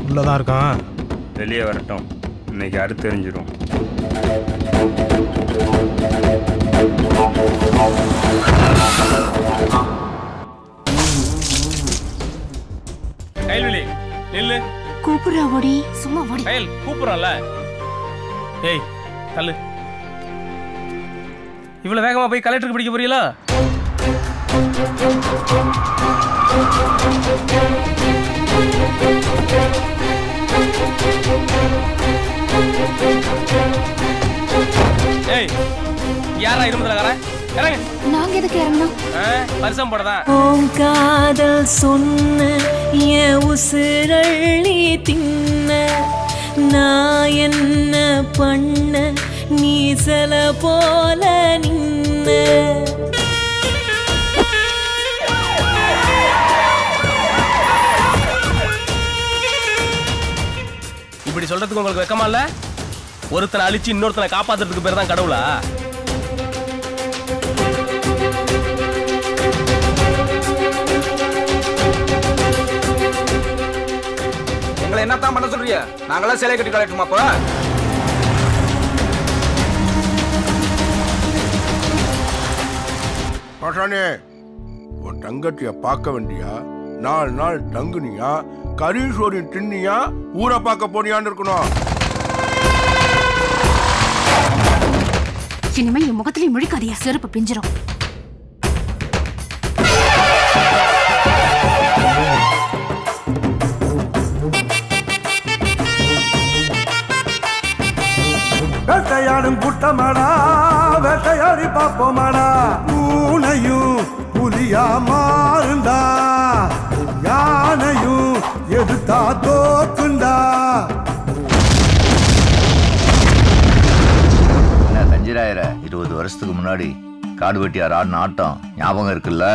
உள்ளதான் இருக்கான். வெளியே வரட்டும், இன்னைக்கு அறுத்து தெரிஞ்சிடும். கைல்வெளி நில்லு. கூப்பிடுறா ஓடி, சும்மா ஓடி. கைல் கூப்பிடுறல. ஏய் தள்ளு. இவ்வளவு வேகமா போய் கலெக்டருக்கு பிடிக்க போறீங்களா? ஏய் யாரா இருமுதலகாரன்? இறங்கு. நாங்க எதுக்கு இறங்கணும்? பரிசம் போடதான். ஓம் காதல் சொன்ன என் உசுரள்ளி தின்ன நான் என்ன பண்ண நீ சில போல நின்ன. இப்படி சொல்றதுக்கு உங்களுக்கு வெக்கமா இல்ல? ஒருத்தனை அழிச்சு இன்னொருத்தனை காப்பாத்துறதுக்கு பேர் தான் கடவுளா? எங்களை என்னத்தான் பண்ண சொல்றீங்க? நாங்களாம் சிலை கட்டி கலட்டுமா? அப்ப பாஷானே, உன் தங்கச்சிய பார்க்க வேண்டியா? 4 நாள் தங்குனியா? கரீஸ்வரின் தின்னியா? ஊரை பார்க்க போனியான்னு இருக்கணும். இனிமே என் முகத்திலே முழிக்காதியா, செருப்பு பிஞ்சிரும். வேட்டையாடும் கூட்டமாடா, வேட்டையாடி பார்ப்போமாடா. பூனையும் புலியா மாறுண்டா, யானையும் எதிர்த்தா தோக்குண்டா. என்ன கஞ்சிராயிர 20 வருஷத்துக்கு முன்னாடி காடு வெட்டியார் ஆடின ஆட்டம் ஞாபகம் இருக்குல்ல?